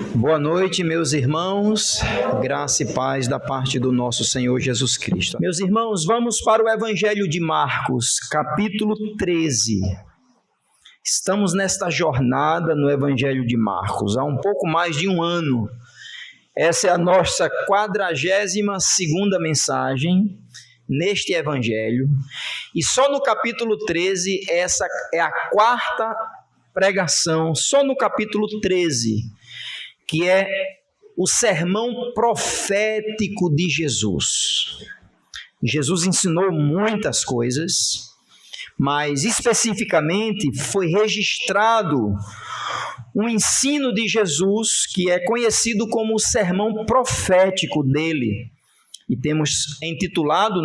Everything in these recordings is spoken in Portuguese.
Boa noite, meus irmãos, graça e paz da parte do nosso Senhor Jesus Cristo. Meus irmãos, vamos para o Evangelho de Marcos, capítulo 13. Estamos nesta jornada no Evangelho de Marcos, há um pouco mais de um ano. Essa é a nossa 42ª mensagem neste Evangelho. E só no capítulo 13, essa é a quarta pregação, só no capítulo 13, que é o sermão profético de Jesus. Jesus ensinou muitas coisas, mas especificamente foi registrado um ensino de Jesus que é conhecido como o sermão profético dele. E temos intitulado,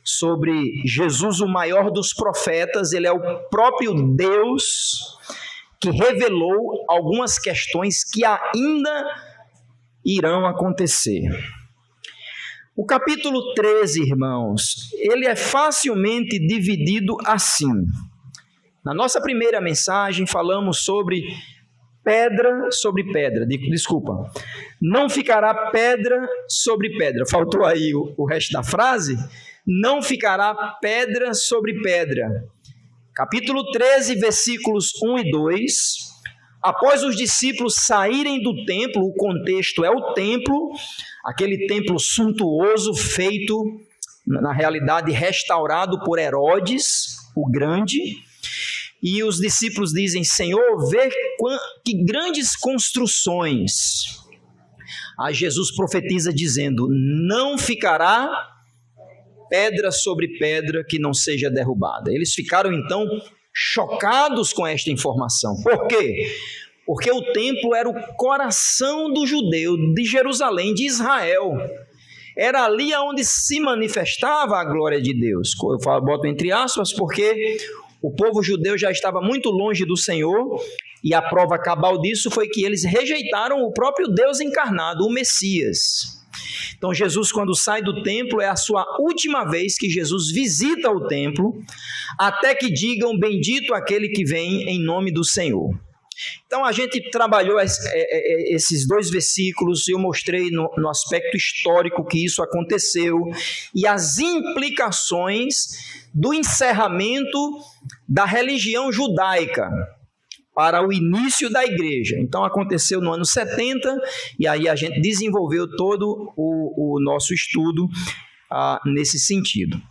sobre Jesus, o maior dos profetas. Ele é o próprio Deus que revelou algumas questões que ainda irão acontecer. O capítulo 13, irmãos, ele é facilmente dividido assim. Na nossa primeira mensagem falamos sobre pedra sobre pedra, desculpa, não ficará pedra sobre pedra, faltou aí o resto da frase, não ficará pedra sobre pedra. Capítulo 13, versículos 1 e 2, após os discípulos saírem do templo, o contexto é o templo, aquele templo suntuoso, feito, na realidade, restaurado por Herodes, o Grande, e os discípulos dizem: Senhor, vê que grandes construções. Aí Jesus profetiza dizendo: não ficará pedra sobre pedra que não seja derrubada. Eles ficaram então chocados com esta informação. Por quê? Porque o templo era o coração do judeu, de Jerusalém, de Israel. Era ali onde se manifestava a glória de Deus. Eu boto entre aspas porque o povo judeu já estava muito longe do Senhor, e a prova cabal disso foi que eles rejeitaram o próprio Deus encarnado, o Messias. Então Jesus, quando sai do templo, é a sua última vez que Jesus visita o templo, até que digam: bendito aquele que vem em nome do Senhor. Então a gente trabalhou esses dois versículos, eu mostrei no aspecto histórico que isso aconteceu, e as implicações do encerramento da religião judaica para o início da igreja. Então aconteceu no ano 70, e aí a gente desenvolveu todo o nosso estudo nesse sentido.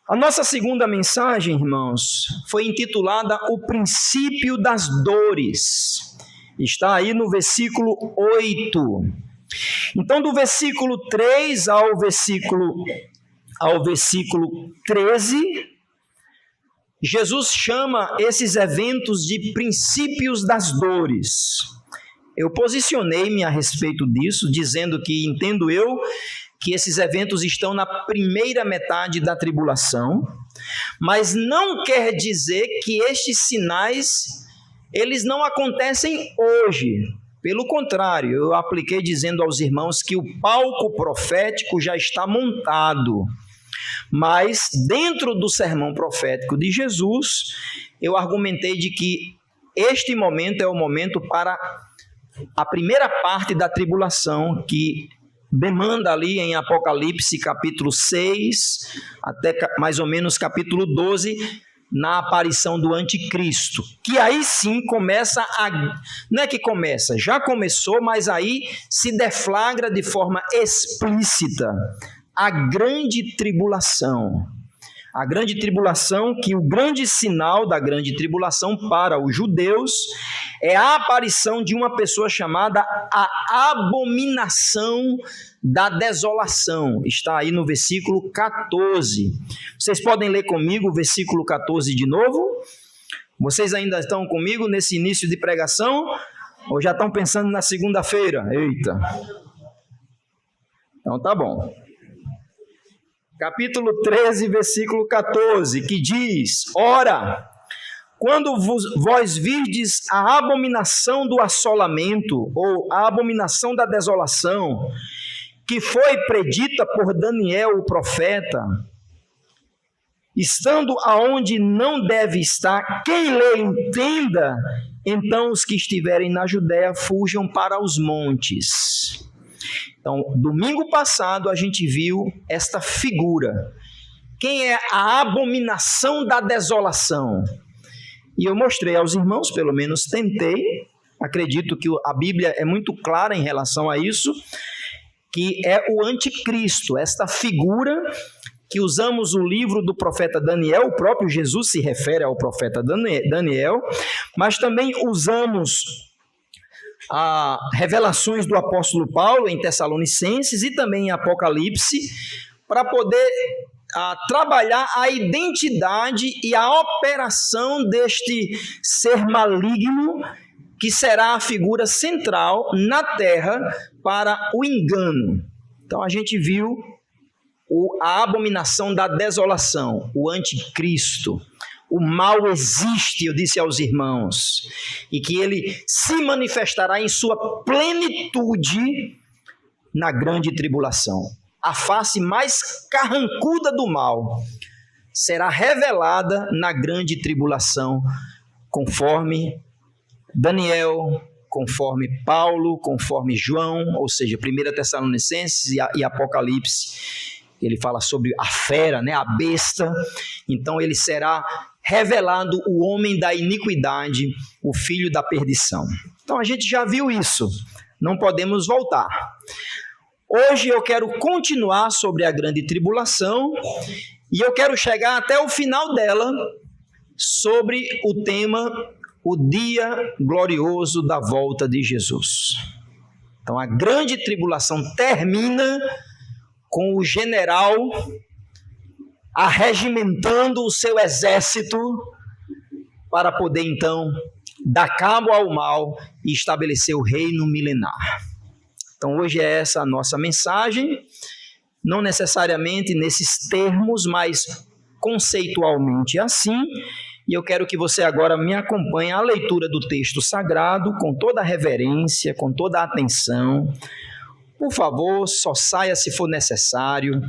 A nossa segunda mensagem, irmãos, foi intitulada O Princípio das Dores. Está aí no versículo 8. Então, do versículo 3 ao versículo 13, Jesus chama esses eventos de princípios das dores. Eu posicionei-me a respeito disso, dizendo que entendo eu que esses eventos estão na primeira metade da tribulação, mas não quer dizer que estes sinais, eles não acontecem hoje. Pelo contrário, eu apliquei dizendo aos irmãos que o palco profético já está montado. Mas dentro do sermão profético de Jesus, eu argumentei de que este momento é o momento para a primeira parte da tribulação, que demanda ali em Apocalipse capítulo 6, até mais ou menos capítulo 12, na aparição do anticristo, que aí sim começa não é que começa, já começou, mas aí se deflagra de forma explícita a grande tribulação. A grande tribulação, que o grande sinal da grande tribulação para os judeus é a aparição de uma pessoa chamada a abominação da desolação. Está aí no versículo 14. Vocês podem ler comigo o versículo 14 de novo? Vocês ainda estão comigo nesse início de pregação? Ou já estão pensando na segunda-feira? Eita! Então tá bom. Capítulo 13, versículo 14, que diz: Ora, quando vós virdes a abominação do assolamento, ou a abominação da desolação, que foi predita por Daniel o profeta, estando aonde não deve estar, quem lê entenda, Então os que estiverem na Judéia fujam para os montes. Então, domingo passado a gente viu esta figura. Quem é a abominação da desolação? E eu mostrei aos irmãos, pelo menos tentei, acredito que a Bíblia é muito clara em relação a isso, que é o anticristo, esta figura que usamos o livro do profeta Daniel, o próprio Jesus se refere ao profeta Daniel, mas também usamos revelações do apóstolo Paulo em Tessalonicenses e também em Apocalipse, para poder trabalhar a identidade e a operação deste ser maligno, que será a figura central na terra para o engano. Então a gente viu a abominação da desolação, o anticristo. O mal existe, eu disse aos irmãos, e que ele se manifestará em sua plenitude na grande tribulação. A face mais carrancuda do mal será revelada na grande tribulação, conforme Daniel, conforme Paulo, conforme João, ou seja, 1 Tessalonicenses e Apocalipse. Ele fala sobre a fera, a besta. Então ele será revelado o homem da iniquidade, o filho da perdição. Então a gente já viu isso, não podemos voltar. Hoje eu quero continuar sobre a grande tribulação e eu quero chegar até o final dela sobre o tema o dia glorioso da volta de Jesus. Então a grande tribulação termina com o general arregimentando o seu exército para poder então dar cabo ao mal e estabelecer o reino milenar. Então hoje é essa a nossa mensagem, não necessariamente nesses termos, mas conceitualmente assim, e eu quero que você agora me acompanhe à leitura do texto sagrado, com toda a reverência, com toda a atenção. Por favor, só saia se for necessário.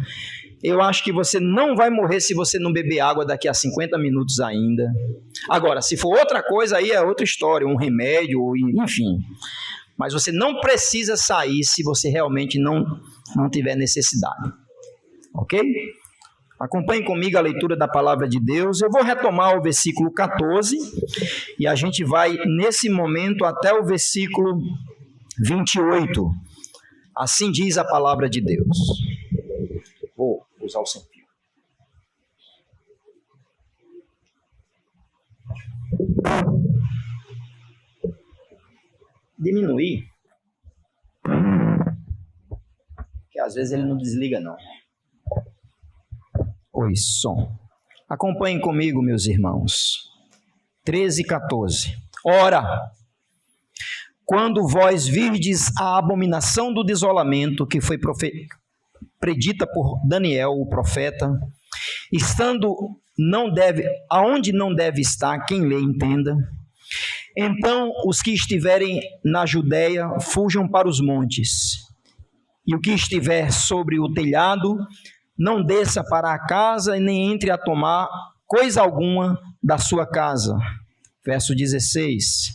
Eu acho que você não vai morrer se você não beber água daqui a 50 minutos ainda. Agora, se for outra coisa, aí é outra história, um remédio, enfim. Mas você não precisa sair se você realmente não tiver necessidade. Ok? Acompanhe comigo a leitura da palavra de Deus. Eu vou retomar o versículo 14 e a gente vai, nesse momento, até o versículo 28. Assim diz a palavra de Deus. Vou usar o sem fio. Diminuir. Que às vezes ele não desliga, não. Oi, som. Acompanhem comigo, meus irmãos. 13 e 14. Ora, quando vós virdes a abominação do desolamento que foi predita por Daniel, o profeta, estando aonde não deve estar, quem lê entenda. Então os que estiverem na Judéia fujam para os montes, e o que estiver sobre o telhado não desça para a casa e nem entre a tomar coisa alguma da sua casa. Verso 16.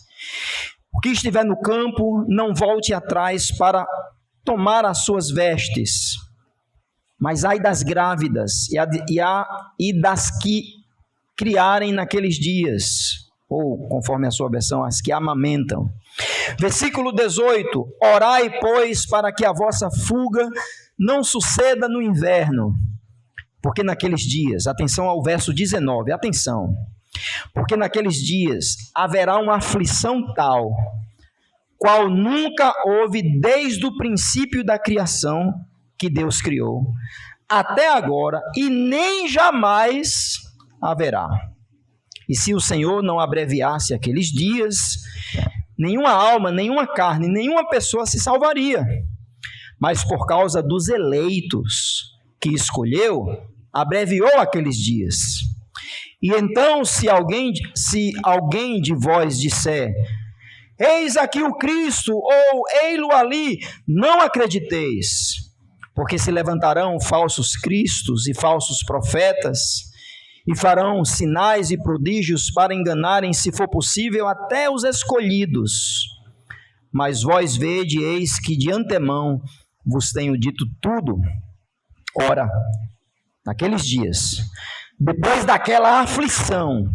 O que estiver no campo não volte atrás para tomar as suas vestes. Mas ai das grávidas e das que criarem naqueles dias, ou conforme a sua versão, as que amamentam. Versículo 18. Orai, pois, para que a vossa fuga não suceda no inverno, porque naqueles dias, atenção ao verso 19, atenção, porque naqueles dias haverá uma aflição tal, qual nunca houve desde o princípio da criação que Deus criou, até agora, e nem jamais haverá. E se o Senhor não abreviasse aqueles dias, nenhuma alma, nenhuma carne, nenhuma pessoa se salvaria. Mas por causa dos eleitos que escolheu, abreviou aqueles dias. E então, se alguém de vós disser, eis aqui o Cristo, ou ei-lo ali, não acrediteis, porque se levantarão falsos cristos e falsos profetas, e farão sinais e prodígios para enganarem, se for possível, até os escolhidos. Mas vós vede, eis que de antemão vos tenho dito tudo. Ora, naqueles dias, depois daquela aflição,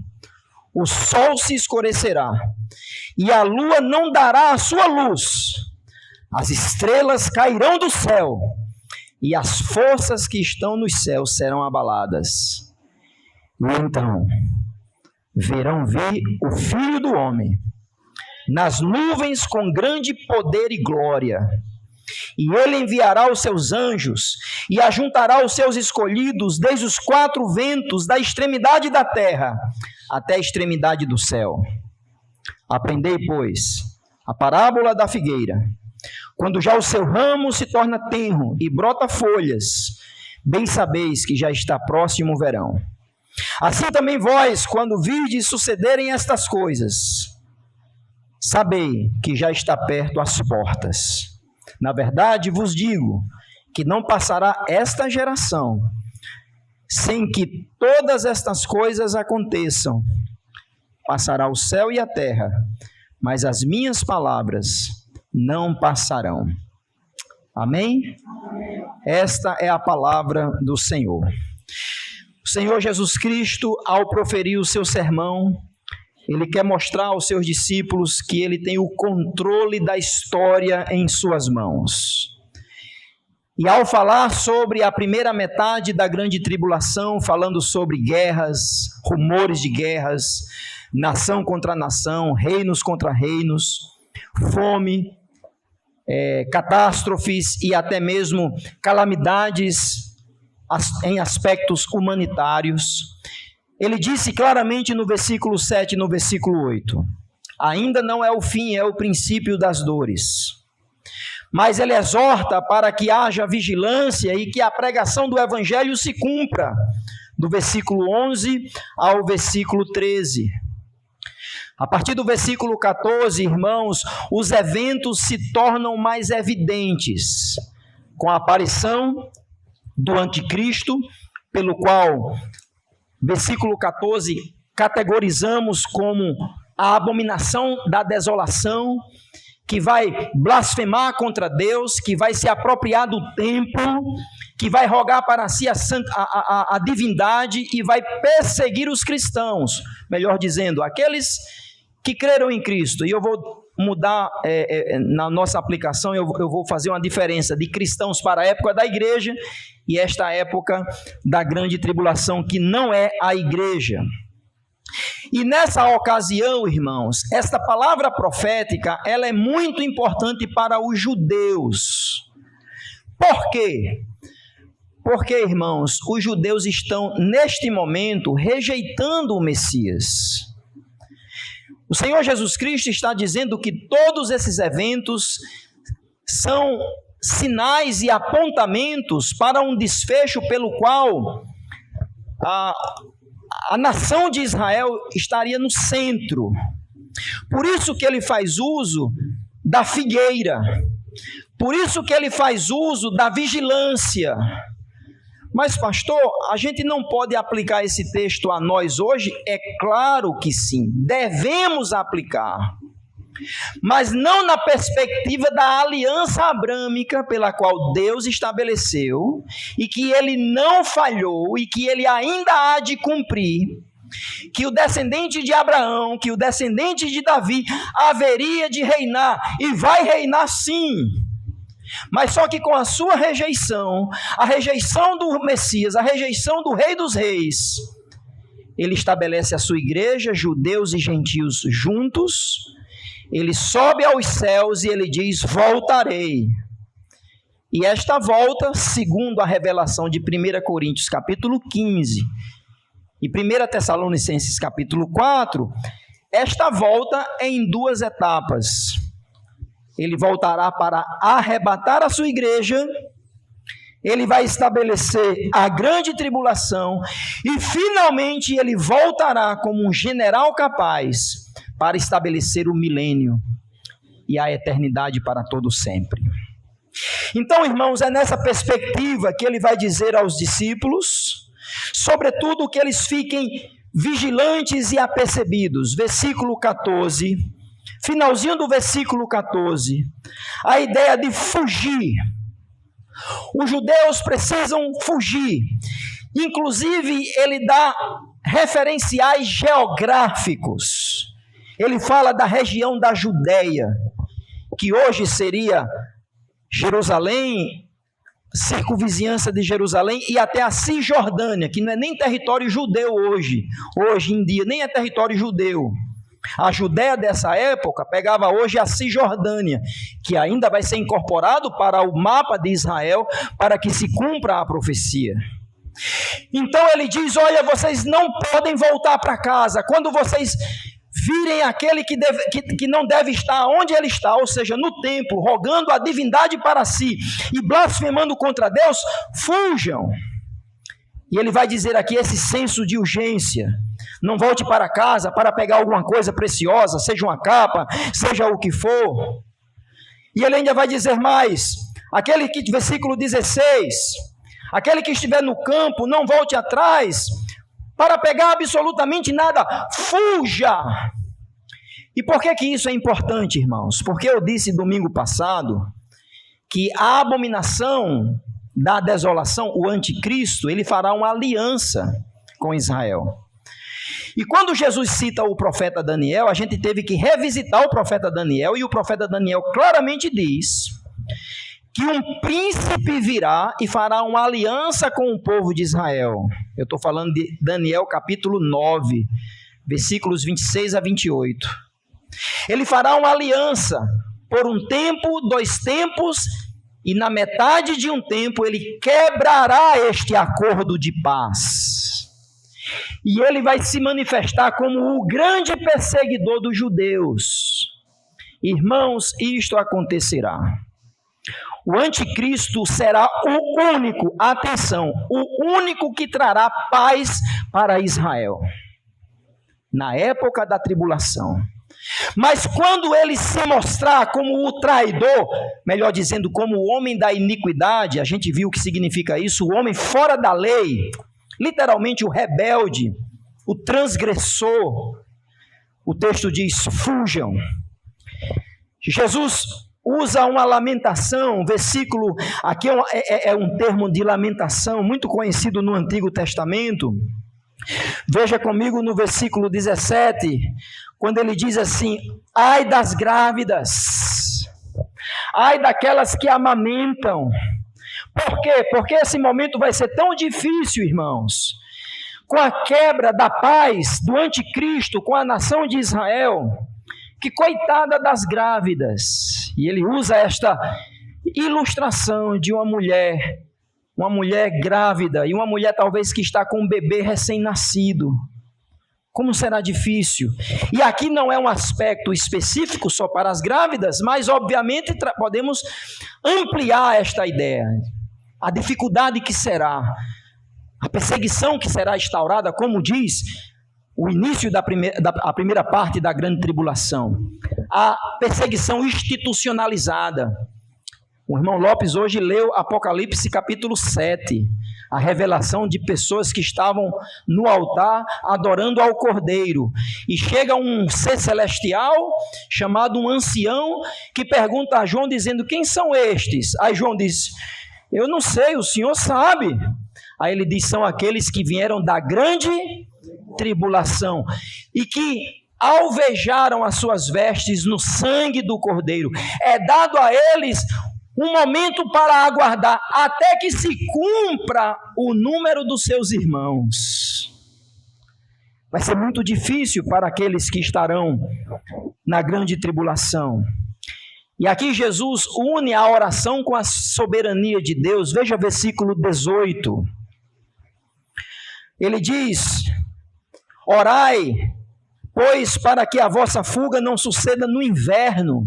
o sol se escurecerá, e a lua não dará a sua luz, as estrelas cairão do céu, e as forças que estão nos céus serão abaladas. E então verão vir o Filho do Homem nas nuvens com grande poder e glória. E ele enviará os seus anjos e ajuntará os seus escolhidos desde os quatro ventos, da extremidade da terra até a extremidade do céu. Aprendei, pois, a parábola da figueira. Quando já o seu ramo se torna tenro e brota folhas, bem sabeis que já está próximo o verão. Assim também vós, quando virdes sucederem estas coisas, sabei que já está perto as portas. Na verdade vos digo que não passará esta geração sem que todas estas coisas aconteçam. Passará o céu e a terra, mas as minhas palavras não passarão. Amém? Esta é a palavra do Senhor. O Senhor Jesus Cristo, ao proferir o seu sermão, ele quer mostrar aos seus discípulos que ele tem o controle da história em suas mãos. E ao falar sobre a primeira metade da grande tribulação, falando sobre guerras, rumores de guerras, nação contra nação, reinos contra reinos, fome, catástrofes e até mesmo calamidades em aspectos humanitários, ele disse claramente no versículo 7 e no versículo 8, ainda não é o fim, é o princípio das dores. Mas ele exorta para que haja vigilância e que a pregação do evangelho se cumpra, do versículo 11 ao versículo 13. A partir do versículo 14, irmãos, os eventos se tornam mais evidentes, com a aparição do anticristo, pelo qual, versículo 14, categorizamos como a abominação da desolação, que vai blasfemar contra Deus, que vai se apropriar do templo, que vai rogar para si a divindade e vai perseguir os cristãos, melhor dizendo, aqueles que creram em Cristo. E eu vou mudar, na nossa aplicação, eu vou fazer uma diferença de cristãos para a época da igreja e esta época da grande tribulação, que não é a igreja. E nessa ocasião, irmãos, esta palavra profética, ela é muito importante para os judeus. Por quê? Porque, irmãos, os judeus estão, neste momento, rejeitando o Messias. O Senhor Jesus Cristo está dizendo que todos esses eventos são sinais e apontamentos para um desfecho pelo qual a nação de Israel estaria no centro. Por isso que ele faz uso da figueira. Por isso que ele faz uso da vigilância. Mas, pastor, a gente não pode aplicar esse texto a nós hoje? É claro que sim, devemos aplicar. Mas não na perspectiva da aliança abrâmica pela qual Deus estabeleceu e que ele não falhou e que ele ainda há de cumprir, que o descendente de Abraão, que o descendente de Davi haveria de reinar e vai reinar sim, mas só que com a sua rejeição, a rejeição do Messias, a rejeição do Rei dos Reis, ele estabelece a sua igreja, judeus e gentios juntos. Ele sobe aos céus e ele diz, voltarei. E esta volta, segundo a revelação de 1 Coríntios capítulo 15 e 1 Tessalonicenses capítulo 4, esta volta é em duas etapas. Ele voltará para arrebatar a sua igreja, ele vai estabelecer a grande tribulação e finalmente ele voltará como um general capaz para estabelecer o milênio e a eternidade para todo sempre. Então, irmãos, é nessa perspectiva que ele vai dizer aos discípulos sobretudo que eles fiquem vigilantes e apercebidos. Versículo 14, finalzinho do versículo 14, a ideia de fugir. Os judeus precisam fugir. Inclusive, ele dá referenciais geográficos. Ele fala da região da Judéia, que hoje seria Jerusalém, circunvizinhança de Jerusalém, e até a Cisjordânia, que não é nem território judeu hoje em dia, nem é território judeu. A Judéia dessa época pegava hoje a Cisjordânia, que ainda vai ser incorporado para o mapa de Israel, para que se cumpra a profecia. Então ele diz, olha, vocês não podem voltar para casa. Quando vocês virem aquele que não deve estar onde ele está, ou seja, no templo, rogando a divindade para si e blasfemando contra Deus, fujam. E ele vai dizer aqui esse senso de urgência. Não volte para casa para pegar alguma coisa preciosa, seja uma capa, seja o que for. E ele ainda vai dizer mais, aquele que, versículo 16, aquele que estiver no campo, não volte atrás para pegar absolutamente nada, fuja. E por que isso é importante, irmãos? Porque eu disse domingo passado que a abominação da desolação, o anticristo, ele fará uma aliança com Israel. E quando Jesus cita o profeta Daniel, a gente teve que revisitar o profeta Daniel, e o profeta Daniel claramente diz que um príncipe virá e fará uma aliança com o povo de Israel. Eu estou falando de Daniel capítulo 9, versículos 26 a 28. Ele fará uma aliança por um tempo, 2 tempos, e na metade de um tempo ele quebrará este acordo de paz. E ele vai se manifestar como o grande perseguidor dos judeus. Irmãos, isto acontecerá. O anticristo será o único, atenção, o único que trará paz para Israel, na época da tribulação. Mas quando ele se mostrar como o traidor, melhor dizendo, como o homem da iniquidade, a gente viu o que significa isso, o homem fora da lei, literalmente o rebelde, o transgressor, o texto diz, fujam. Jesus usa uma lamentação, versículo, aqui é um termo de lamentação, muito conhecido no Antigo Testamento. Veja comigo no versículo 17, quando ele diz assim, ai das grávidas, ai daquelas que amamentam. Por quê? Porque esse momento vai ser tão difícil, irmãos, com a quebra da paz do anticristo com a nação de Israel, que coitada das grávidas. E ele usa esta ilustração de uma mulher grávida, e uma mulher talvez que está com um bebê recém-nascido. Como será difícil. E aqui não é um aspecto específico só para as grávidas, mas obviamente podemos ampliar esta ideia. A dificuldade que será, a perseguição que será instaurada, como diz o início da primeira parte da grande tribulação, a perseguição institucionalizada. O irmão Lopes hoje leu Apocalipse capítulo 7, a revelação de pessoas que estavam no altar adorando ao Cordeiro, e chega um ser celestial chamado um ancião que pergunta a João dizendo, quem são estes? Aí João diz, eu não sei, o Senhor sabe. Aí ele diz, são aqueles que vieram da grande tribulação e que alvejaram as suas vestes no sangue do Cordeiro. É dado a eles um momento para aguardar até que se cumpra o número dos seus irmãos. Vai ser muito difícil para aqueles que estarão na grande tribulação. E aqui Jesus une a oração com a soberania de Deus. Veja versículo 18. Ele diz, orai, pois para que a vossa fuga não suceda no inverno.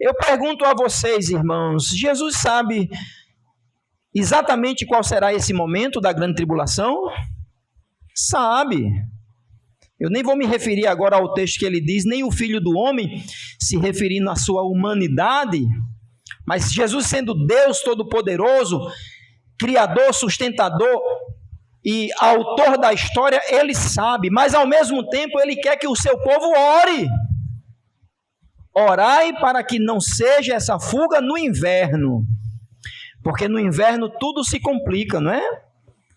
Eu pergunto a vocês, irmãos, Jesus sabe exatamente qual será esse momento da grande tribulação? Sabe. Eu nem vou me referir agora ao texto que ele diz, nem o Filho do Homem, se referindo à sua humanidade, mas Jesus sendo Deus Todo-Poderoso, Criador, Sustentador, e autor da história, ele sabe, mas ao mesmo tempo ele quer que o seu povo ore. Orai para que não seja essa fuga no inverno, porque no inverno tudo se complica, não é?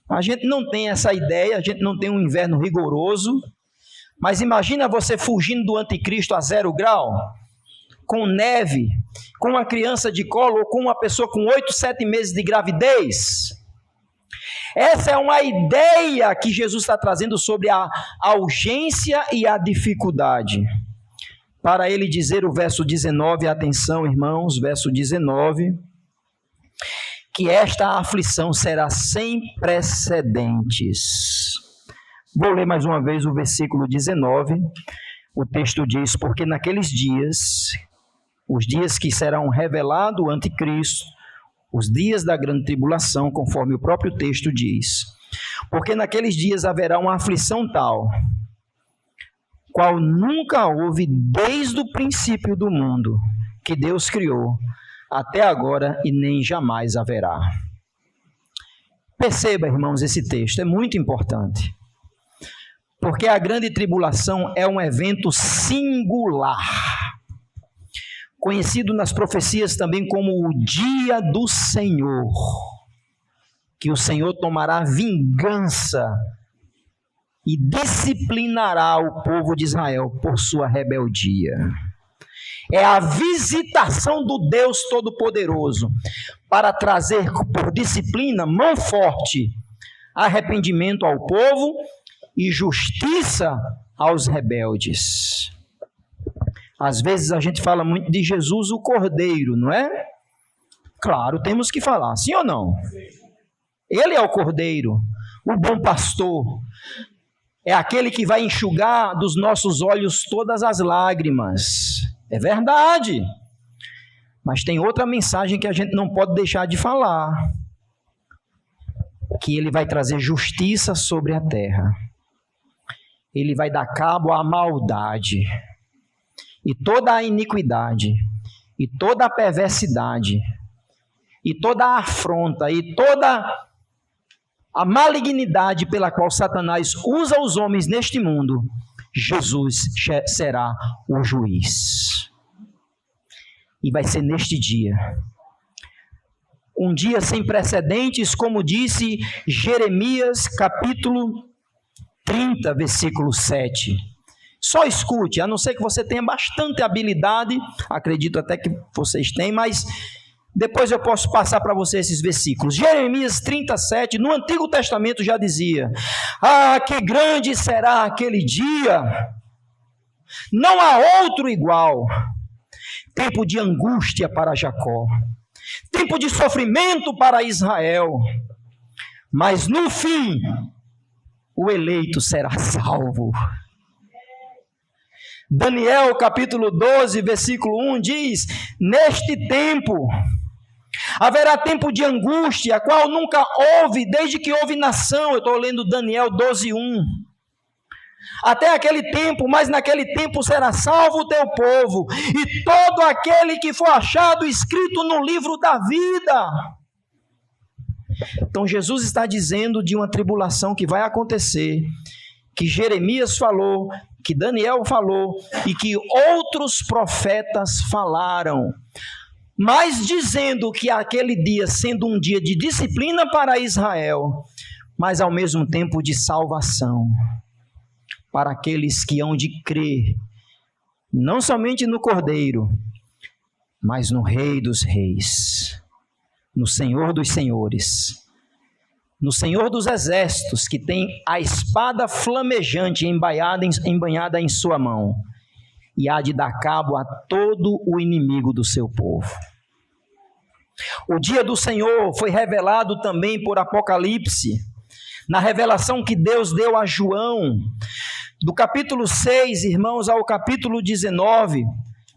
A gente não tem essa ideia, a gente não tem um inverno rigoroso, mas imagina você fugindo do anticristo a 0 grau, com neve, com uma criança de colo ou com uma pessoa com 8, 7 meses de gravidez. Essa é uma ideia que Jesus está trazendo sobre a urgência e a dificuldade. Para ele dizer o verso 19, atenção irmãos, verso 19, que esta aflição será sem precedentes. Vou ler mais uma vez o versículo 19, o texto diz, porque naqueles dias, os dias que serão revelado o anticristo, os dias da grande tribulação, conforme o próprio texto diz, porque naqueles dias haverá uma aflição tal, qual nunca houve desde o princípio do mundo, que Deus criou, até agora e nem jamais haverá. Perceba, irmãos, esse texto é muito importante, porque a grande tribulação é um evento singular, conhecido nas profecias também como o dia do Senhor, que o Senhor tomará vingança e disciplinará o povo de Israel por sua rebeldia. É a visitação do Deus Todo-Poderoso para trazer por disciplina, mão forte, arrependimento ao povo e justiça aos rebeldes. Às vezes a gente fala muito de Jesus o Cordeiro, não é? Claro, temos que falar, sim ou não? Ele é o Cordeiro, o bom pastor, é aquele que vai enxugar dos nossos olhos todas as lágrimas. É verdade, mas tem outra mensagem que a gente não pode deixar de falar, que ele vai trazer justiça sobre a terra, ele vai dar cabo à maldade, e toda a iniquidade, e toda a perversidade, e toda a afronta, e toda a malignidade pela qual Satanás usa os homens neste mundo, Jesus será o juiz. E vai ser neste dia. Um dia sem precedentes, como disse Jeremias, capítulo 30, versículo 7. Só escute, a não ser que você tenha bastante habilidade, acredito até que vocês têm, mas depois eu posso passar para você esses versículos. Jeremias 37, no Antigo Testamento já dizia: ah, que grande será aquele dia, não há outro igual, tempo de angústia para Jacó, tempo de sofrimento para Israel, mas no fim, o eleito será salvo. Daniel capítulo 12, versículo 1 diz: neste tempo haverá tempo de angústia, a qual nunca houve desde que houve nação. Eu estou lendo Daniel 12, 1. Até aquele tempo, mas naquele tempo será salvo o teu povo, e todo aquele que for achado escrito no livro da vida. Então Jesus está dizendo de uma tribulação que vai acontecer, que Jeremias falou, que Daniel falou e que outros profetas falaram, mas dizendo que aquele dia sendo um dia de disciplina para Israel, mas ao mesmo tempo de salvação para aqueles que hão de crer, não somente no Cordeiro, mas no Rei dos Reis, no Senhor dos Senhores, no Senhor dos Exércitos, que tem a espada flamejante embanhada em sua mão, e há de dar cabo a todo o inimigo do seu povo. O dia do Senhor foi revelado também por Apocalipse, na revelação que Deus deu a João, do capítulo 6, irmãos, ao capítulo 19,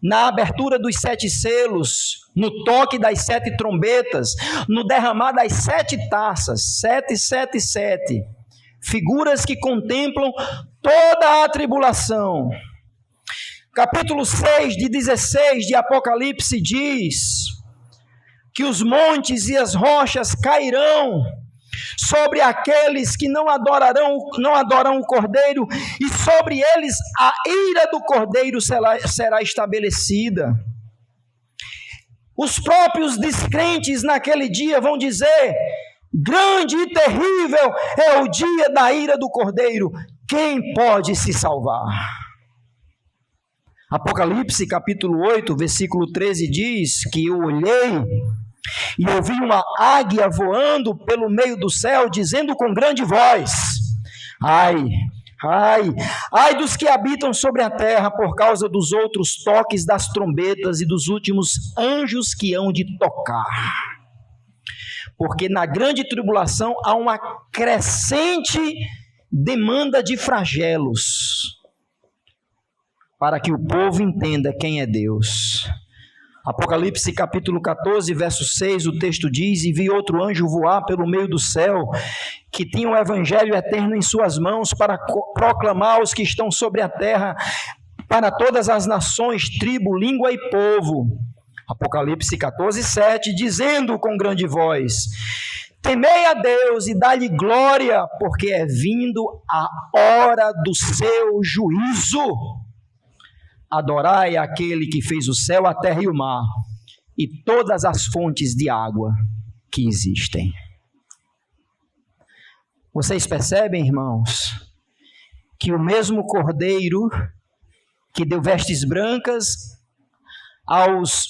na abertura dos 7 selos, no toque das 7 trombetas, no derramar das 7 taças, 7, 7, 7, figuras que contemplam toda a tribulação. Capítulo 6, de 16 de Apocalipse diz que os montes e as rochas cairão, sobre aqueles que não adoram o Cordeiro, e sobre eles a ira do Cordeiro será estabelecida. Os próprios descrentes naquele dia vão dizer: grande e terrível é o dia da ira do Cordeiro, quem pode se salvar? Apocalipse capítulo 8, versículo 13 diz que eu olhei e ouvi uma águia voando pelo meio do céu, dizendo com grande voz: ai, ai, ai dos que habitam sobre a terra por causa dos outros toques das trombetas e dos últimos anjos que hão de tocar. Porque na grande tribulação há uma crescente demanda de flagelos, para que o povo entenda quem é Deus. Apocalipse capítulo 14, verso 6, o texto diz: e vi outro anjo voar pelo meio do céu, que tinha o evangelho eterno em suas mãos, para proclamar aos que estão sobre a terra, para todas as nações, tribo, língua e povo. Apocalipse 14, 7, dizendo com grande voz: temei a Deus e dá-lhe glória, porque é vindo a hora do seu juízo. Adorai aquele que fez o céu, a terra e o mar, e todas as fontes de água que existem. Vocês percebem, irmãos, que o mesmo Cordeiro que deu vestes brancas aos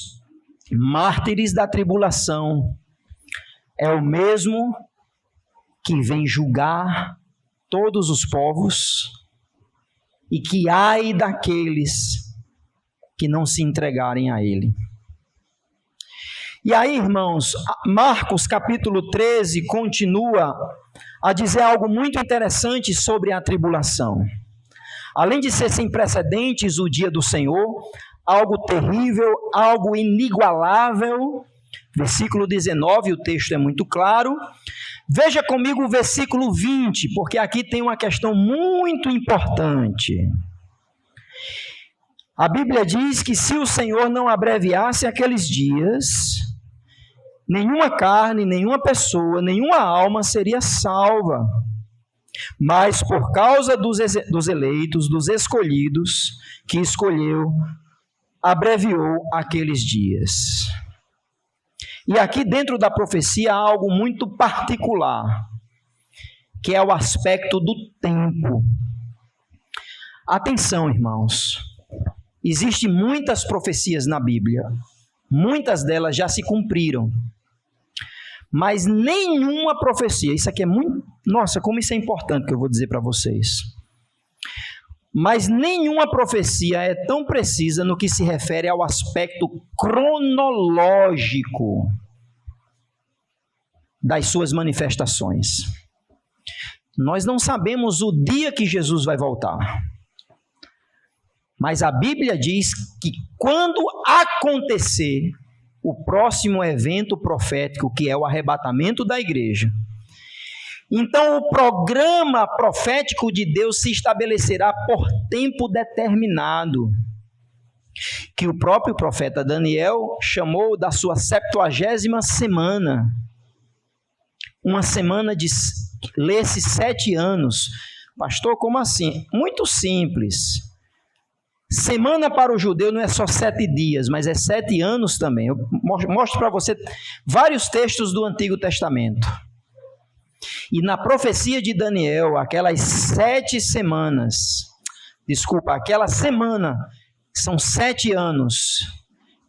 mártires da tribulação é o mesmo que vem julgar todos os povos, e que ai daqueles que não se entregarem a ele. E aí, irmãos, Marcos capítulo 13 continua a dizer algo muito interessante sobre a tribulação. Além de ser sem precedentes o dia do Senhor, algo terrível, algo inigualável. Versículo 19, o texto é muito claro. Veja comigo o versículo 20, porque aqui tem uma questão muito importante. A Bíblia diz que se o Senhor não abreviasse aqueles dias, nenhuma carne, nenhuma pessoa, nenhuma alma seria salva. Mas por causa dos eleitos, dos escolhidos, que escolheu, abreviou aqueles dias. E aqui dentro da profecia há algo muito particular, que é o aspecto do tempo. Atenção, irmãos. Existem muitas profecias na Bíblia, muitas delas já se cumpriram, mas nenhuma profecia, isso aqui é muito, nossa, como isso é importante que eu vou dizer para vocês, mas nenhuma profecia é tão precisa no que se refere ao aspecto cronológico das suas manifestações. Nós não sabemos o dia que Jesus vai voltar, mas a Bíblia diz que quando acontecer o próximo evento profético, que é o arrebatamento da igreja, então o programa profético de Deus se estabelecerá por tempo determinado, que o próprio profeta Daniel chamou da sua 70ª semana, uma semana de lê-se 7 anos. Pastor, como assim? Muito simples. Semana para o judeu não é só 7 dias, mas é 7 anos também. Eu mostro para você vários textos do Antigo Testamento. E na profecia de Daniel, aquelas 7 semanas, aquela semana, são 7 anos,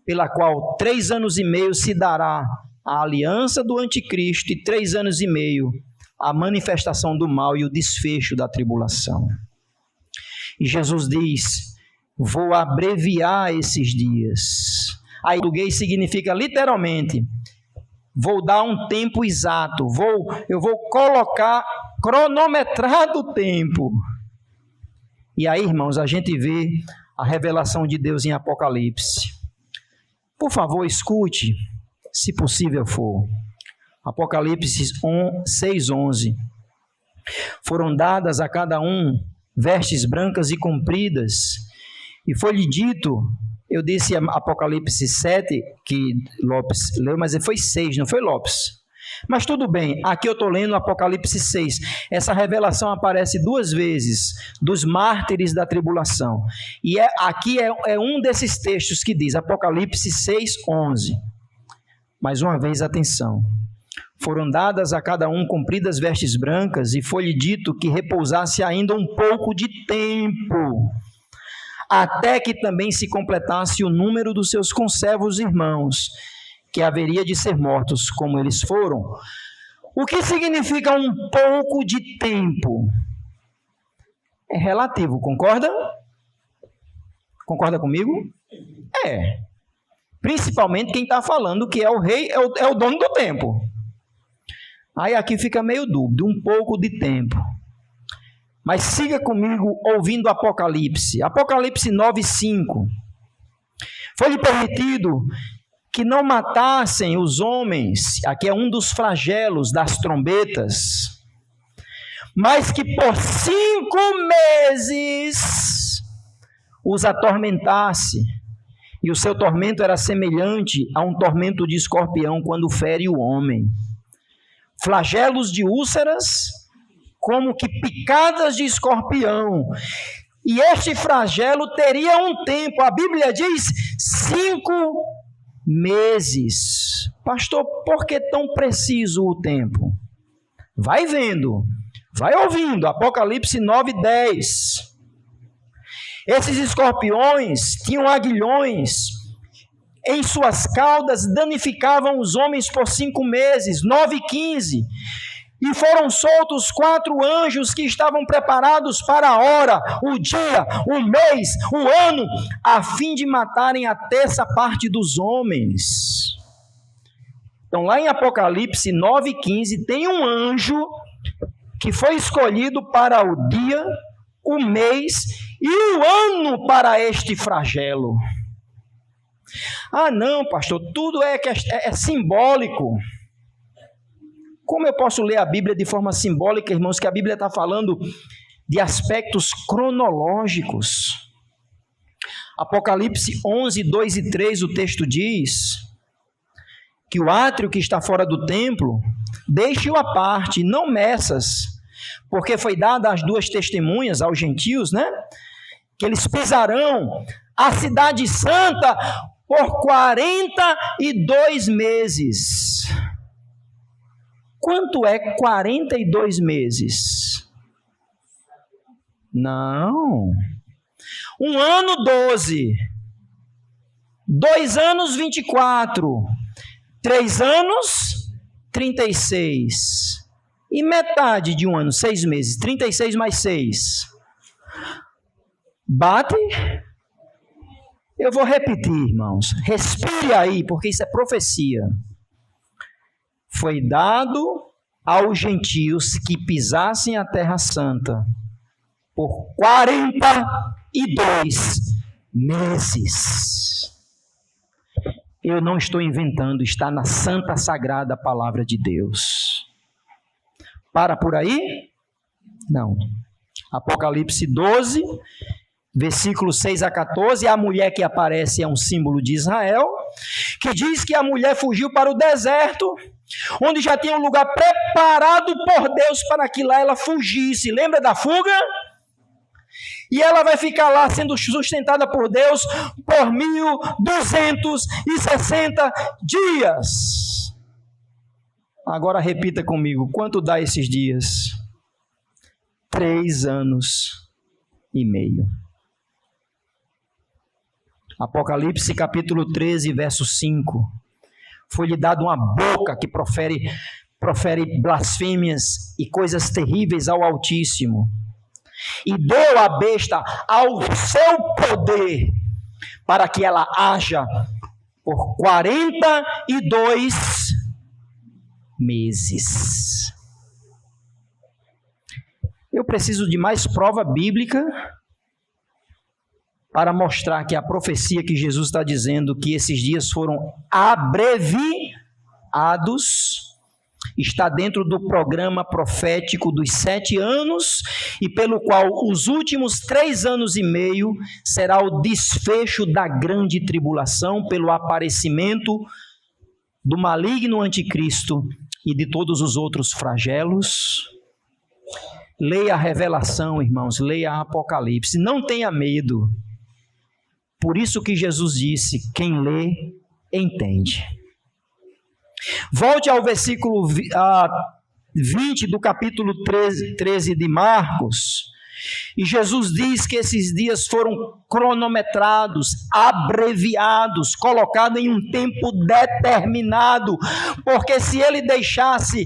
pela qual 3 anos e meio se dará a aliança do anticristo e 3 anos e meio a manifestação do mal e o desfecho da tribulação. E Jesus diz: vou abreviar esses dias. Aí, em português significa literalmente, vou dar um tempo exato, eu vou colocar cronometrado o tempo. E aí, irmãos, a gente vê a revelação de Deus em Apocalipse. Por favor, escute, se possível for. Apocalipse 6:11. Foram dadas a cada um vestes brancas e compridas, e foi-lhe dito, eu disse Apocalipse 7, que Lopes leu, mas foi 6, não foi Lopes? Mas tudo bem, aqui eu estou lendo Apocalipse 6. Essa revelação aparece 2 vezes, dos mártires da tribulação. E aqui é um desses textos que diz, Apocalipse 6, 11. Mais uma vez, atenção. Foram dadas a cada um compridas vestes brancas, e foi-lhe dito que repousasse ainda um pouco de tempo, até que também se completasse o número dos seus conservos irmãos, que haveria de ser mortos como eles foram. O que significa um pouco de tempo? É relativo, concorda? Concorda comigo? É. Principalmente quem está falando que é o rei, é o dono do tempo. Aí aqui fica meio dúbio, um pouco de tempo. Mas siga comigo ouvindo Apocalipse. Apocalipse 9:5. Foi-lhe permitido que não matassem os homens, aqui é um dos flagelos das trombetas, mas que por 5 meses os atormentasse. E o seu tormento era semelhante a um tormento de escorpião quando fere o homem. Flagelos de úlceras, como que picadas de escorpião. E este flagelo teria um tempo, a Bíblia diz 5 meses. Pastor, por que tão preciso o tempo? Vai vendo, vai ouvindo, Apocalipse 9:10. Esses escorpiões tinham aguilhões em suas caudas, danificavam os homens por 5 meses, 9:15. E foram soltos 4 anjos que estavam preparados para a hora, o dia, o mês, o ano, a fim de matarem a terça parte dos homens. Então, lá em Apocalipse 9:15, tem um anjo que foi escolhido para o dia, o mês e o ano para este flagelo. Ah, não, pastor, tudo é simbólico. Como eu posso ler a Bíblia de forma simbólica, irmãos, que a Bíblia está falando de aspectos cronológicos? Apocalipse 11, 2 e 3, o texto diz que o átrio que está fora do templo, deixe-o à parte, não meças, porque foi dada às 2 testemunhas, aos gentios, né? Que eles pisarão a cidade santa por 42 meses. Quanto é 42 meses? Não. 1 ano, 12. 2 anos, 24. 3 anos, 36. E metade de 1 ano, 6 meses. 36 mais 6. Bate? Eu vou repetir, irmãos. Respire aí, porque isso é profecia. Foi dado aos gentios que pisassem a terra santa por 42 meses. Eu não estou inventando, está na santa sagrada palavra de Deus. Para por aí? Não. Apocalipse 12, versículos 6 a 14, a mulher que aparece é um símbolo de Israel, que diz que a mulher fugiu para o deserto, onde já tinha um lugar preparado por Deus para que lá ela fugisse. Lembra da fuga? E ela vai ficar lá sendo sustentada por Deus por 1260 dias. Agora repita comigo, quanto dá esses dias? 3 anos e meio. Apocalipse capítulo 13, verso 5. Foi-lhe dado uma boca que profere blasfêmias e coisas terríveis ao Altíssimo. E deu a besta ao seu poder, para que ela haja por 42 meses. Eu preciso de mais prova bíblica para mostrar que a profecia que Jesus está dizendo, que esses dias foram abreviados, está dentro do programa profético dos 7 anos, e pelo qual os últimos 3 anos e meio será o desfecho da grande tribulação, pelo aparecimento do maligno anticristo e de todos os outros flagelos. Leia a Revelação, irmãos, leia a Apocalipse, não tenha medo. Por isso que Jesus disse, quem lê, entende. Volte ao versículo 20 do capítulo 13 de Marcos, e Jesus diz que esses dias foram cronometrados, abreviados, colocados em um tempo determinado, porque se ele deixasse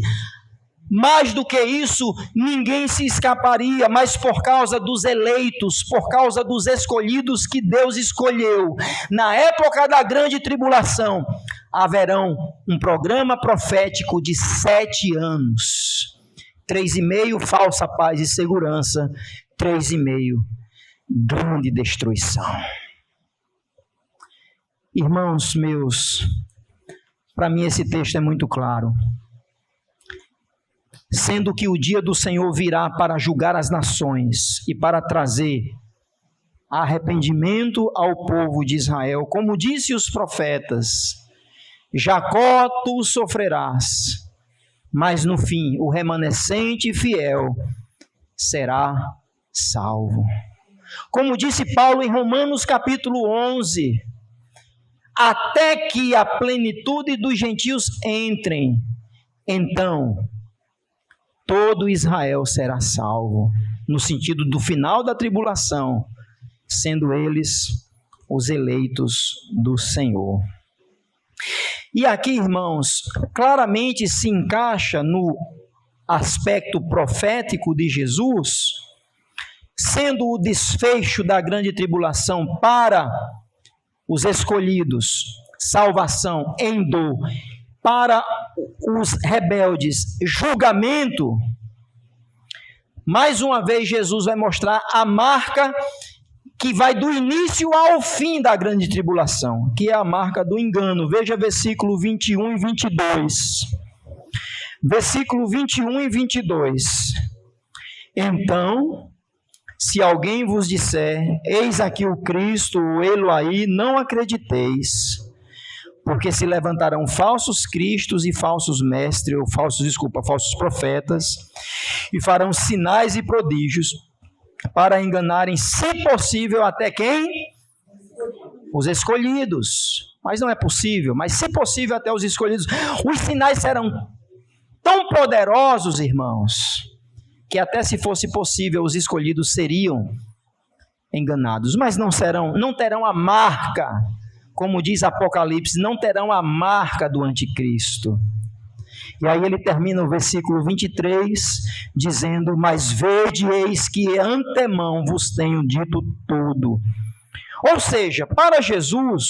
mais do que isso, ninguém se escaparia, mas por causa dos eleitos, por causa dos escolhidos que Deus escolheu, na época da grande tribulação, haverão um programa profético de 7 anos. 3,5, falsa paz e segurança. 3,5, grande destruição. Irmãos meus, para mim esse texto é muito claro. Sendo que o dia do Senhor virá para julgar as nações e para trazer arrependimento ao povo de Israel, como disse os profetas, Jacó tu sofrerás, mas no fim o remanescente fiel será salvo. Como disse Paulo em Romanos capítulo 11, até que a plenitude dos gentios entrem, então todo Israel será salvo, no sentido do final da tribulação, sendo eles os eleitos do Senhor. E aqui, irmãos, claramente se encaixa no aspecto profético de Jesus, sendo o desfecho da grande tribulação para os escolhidos, salvação em dor, para os rebeldes, julgamento. Mais uma vez Jesus vai mostrar a marca que vai do início ao fim da grande tribulação, que é a marca do engano. Veja versículo 21 e 22. Versículo 21 e 22. Então, se alguém vos disser, eis aqui o Cristo, ou ele aí, não acrediteis, porque se levantarão falsos cristos e falsos mestres, ou falsos profetas, e farão sinais e prodígios, para enganarem, se possível, até quem? Os escolhidos. Mas não é possível, mas se possível até os escolhidos. Os sinais serão tão poderosos, irmãos, que até se fosse possível, os escolhidos seriam enganados, mas não terão a marca, como diz Apocalipse, não terão a marca do anticristo. E aí ele termina o versículo 23, dizendo, mas vede, eis que antemão vos tenho dito tudo. Ou seja, para Jesus,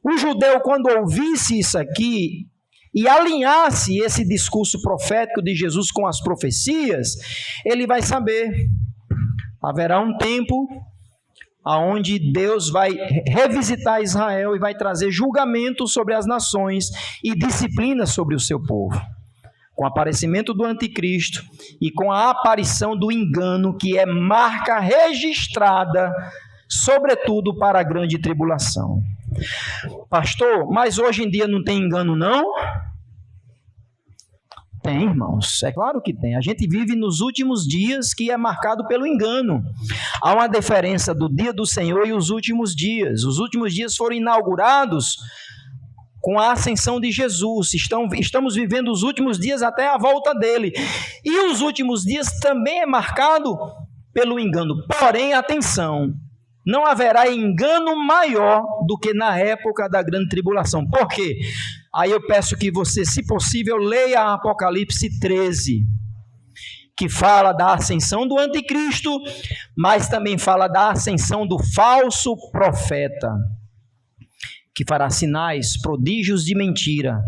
o judeu, quando ouvisse isso aqui, e alinhasse esse discurso profético de Jesus com as profecias, ele vai saber, haverá um tempo aonde Deus vai revisitar Israel e vai trazer julgamento sobre as nações e disciplina sobre o seu povo. Com o aparecimento do anticristo e com a aparição do engano, que é marca registrada, sobretudo para a grande tribulação. Pastor, mas hoje em dia não tem engano não? Tem, irmãos, é claro que tem. A gente vive nos últimos dias que é marcado pelo engano. Há uma diferença do dia do Senhor e os últimos dias. Os últimos dias foram inaugurados com a ascensão de Jesus. Estamos vivendo os últimos dias até a volta dele. E os últimos dias também é marcado pelo engano. Porém, atenção, não haverá engano maior do que na época da grande tribulação. Por quê? Aí eu peço que você, se possível, leia Apocalipse 13, que fala da ascensão do anticristo, mas também fala da ascensão do falso profeta, que fará sinais, prodígios de mentira,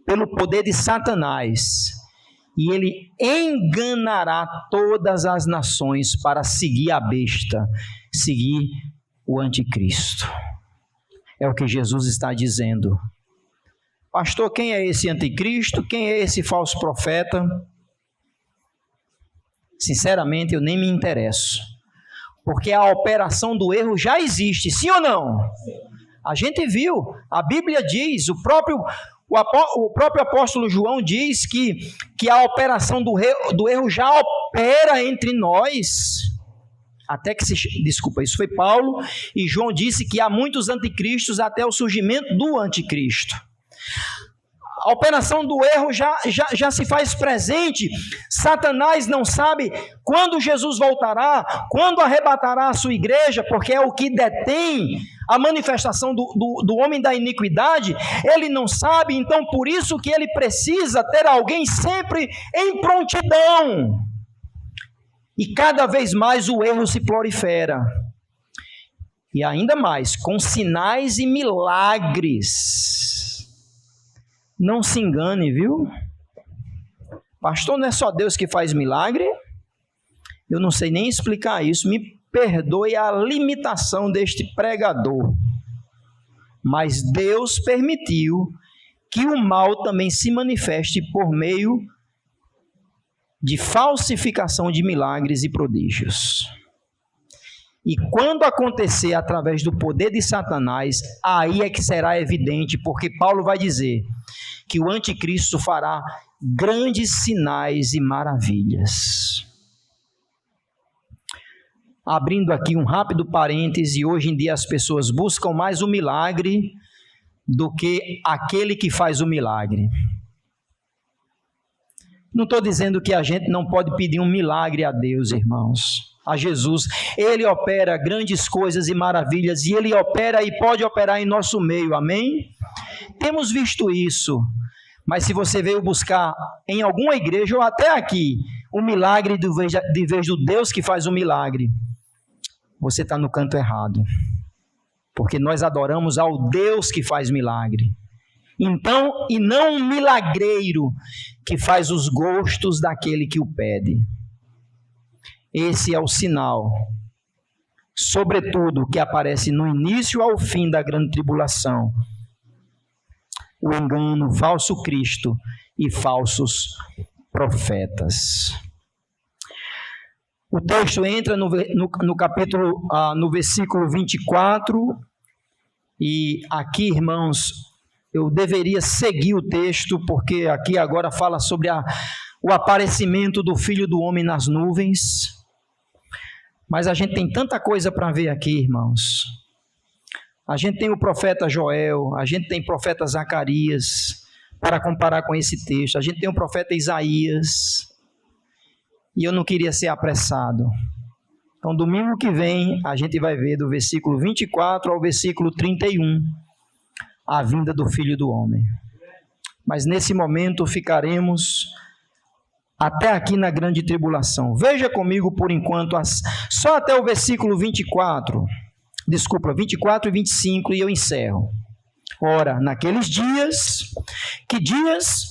pelo poder de Satanás, e ele enganará todas as nações para seguir a besta, seguir o anticristo. É o que Jesus está dizendo. Pastor, quem é esse anticristo? Quem é esse falso profeta? Sinceramente, eu nem me interesso. Porque a operação do erro já existe, sim ou não? A gente viu, a Bíblia diz, O próprio apóstolo João diz que a operação do erro já opera entre nós. Isso foi Paulo, e João disse que há muitos anticristos até o surgimento do anticristo. A operação do erro já se faz presente. Satanás não sabe quando Jesus voltará, quando arrebatará a sua igreja, porque é o que detém a manifestação do homem da iniquidade. Ele não sabe, então por isso que ele precisa ter alguém sempre em prontidão. E cada vez mais o erro se prolifera. E ainda mais, com sinais e milagres. Não se engane, viu? Pastor, não é só Deus que faz milagre? Eu não sei nem explicar isso. Me perdoe a limitação deste pregador. Mas Deus permitiu que o mal também se manifeste por meio de falsificação de milagres e prodígios. E quando acontecer através do poder de Satanás, aí é que será evidente, porque Paulo vai dizer que o anticristo fará grandes sinais e maravilhas. Abrindo aqui um rápido parêntese, hoje em dia as pessoas buscam mais o milagre do que aquele que faz o milagre. Não estou dizendo que a gente não pode pedir um milagre a Deus, irmãos. A Jesus, Ele opera grandes coisas e maravilhas, e Ele opera e pode operar em nosso meio, amém? Temos visto isso, mas se você veio buscar em alguma igreja, ou até aqui, o milagre de vez do Deus que faz o milagre, você está no canto errado, porque nós adoramos ao Deus que faz milagre. Então, e não um milagreiro que faz os gostos daquele que o pede. Esse é o sinal, sobretudo, que aparece no início ao fim da grande tribulação. O engano, o falso Cristo e falsos profetas. O texto entra no capítulo, no versículo 24, e aqui, irmãos, eu deveria seguir o texto, porque aqui agora fala sobre o aparecimento do Filho do Homem nas nuvens. Mas a gente tem tanta coisa para ver aqui, irmãos. A gente tem o profeta Joel, a gente tem o profeta Zacarias, para comparar com esse texto. A gente tem o profeta Isaías. E eu não queria ser apressado. Então, domingo que vem, a gente vai ver do versículo 24 ao versículo 31, a vinda do Filho do Homem. Mas nesse momento ficaremos até aqui na grande tribulação. Veja comigo por enquanto, só até o versículo 24 e 25, e eu encerro. Ora, naqueles dias, que dias?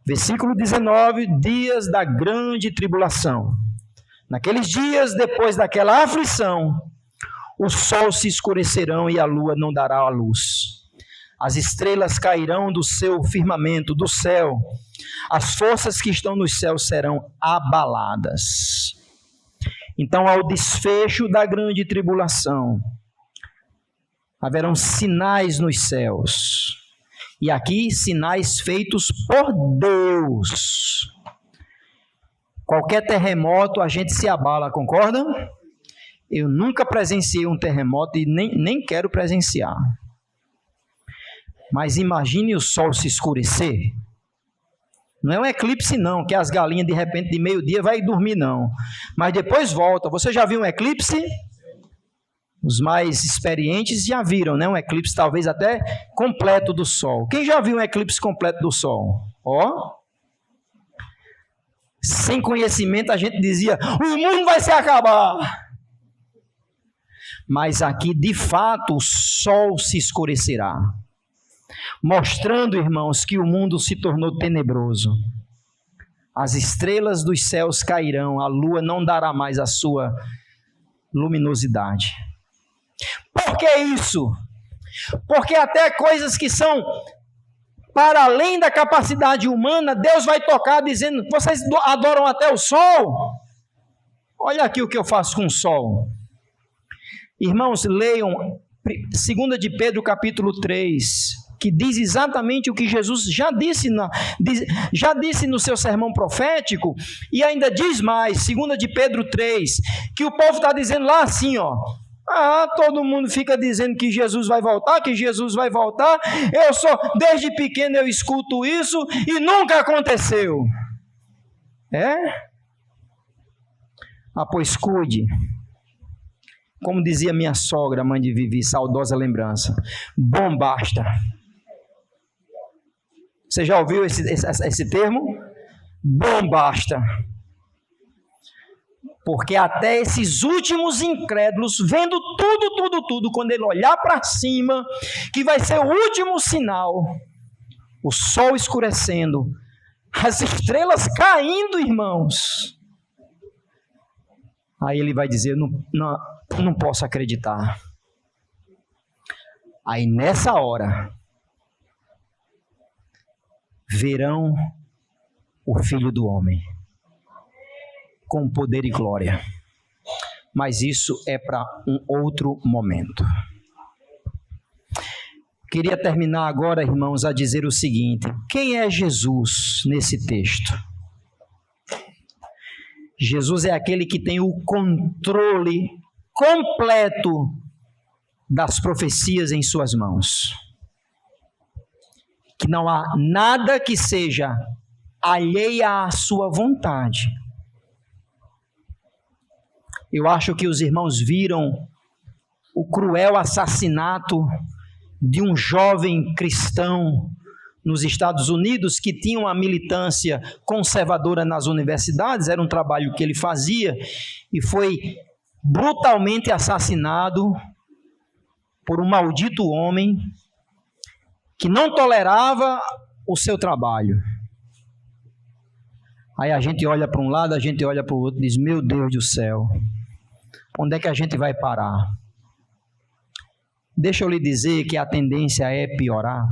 Versículo 19, dias da grande tribulação. Naqueles dias, depois daquela aflição, o sol se escurecerão e a lua não dará a luz. As estrelas cairão do seu firmamento, do céu. As forças que estão nos céus serão abaladas. Então, ao desfecho da grande tribulação, haverão sinais nos céus. E aqui, sinais feitos por Deus. Qualquer terremoto, a gente se abala, concorda? Eu nunca presenciei um terremoto e nem quero presenciar. Mas imagine o sol se escurecer. Não é um eclipse não, que as galinhas de repente de meio-dia vai dormir não. Mas depois volta. Você já viu um eclipse? Os mais experientes já viram, né? Um eclipse talvez até completo do sol. Quem já viu um eclipse completo do sol? Ó. Sem conhecimento a gente dizia, o mundo vai se acabar. Mas aqui de fato o sol se escurecerá. Mostrando, irmãos, que o mundo se tornou tenebroso. As estrelas dos céus cairão, a lua não dará mais a sua luminosidade. Por que isso? Porque até coisas que são para além da capacidade humana, Deus vai tocar dizendo, vocês adoram até o sol? Olha aqui o que eu faço com o sol. Irmãos, leiam 2 de Pedro capítulo 3, que diz exatamente o que Jesus já disse no seu sermão profético, e ainda diz mais, 2 de Pedro 3, que o povo está dizendo lá assim, ó, todo mundo fica dizendo que Jesus vai voltar, desde pequeno eu escuto isso e nunca aconteceu. Pois cuide. Como dizia minha sogra, mãe de Vivi, saudosa lembrança, bom basta. Você já ouviu esse termo? Bom basta. Porque até esses últimos incrédulos, vendo tudo, quando ele olhar para cima, que vai ser o último sinal, o sol escurecendo, as estrelas caindo, irmãos, aí ele vai dizer, não posso acreditar. Aí nessa hora, verão o Filho do Homem, com poder e glória. Mas isso é para um outro momento. Queria terminar agora, irmãos, a dizer o seguinte: quem é Jesus nesse texto? Jesus é aquele que tem o controle completo das profecias em suas mãos. Que não há nada que seja alheia à sua vontade. Eu acho que os irmãos viram o cruel assassinato de um jovem cristão nos Estados Unidos que tinha uma militância conservadora nas universidades, era um trabalho que ele fazia, e foi brutalmente assassinado por um maldito homem que não tolerava o seu trabalho. Aí a gente olha para um lado, a gente olha para o outro e diz, meu Deus do céu, onde é que a gente vai parar? Deixa eu lhe dizer que a tendência é piorar.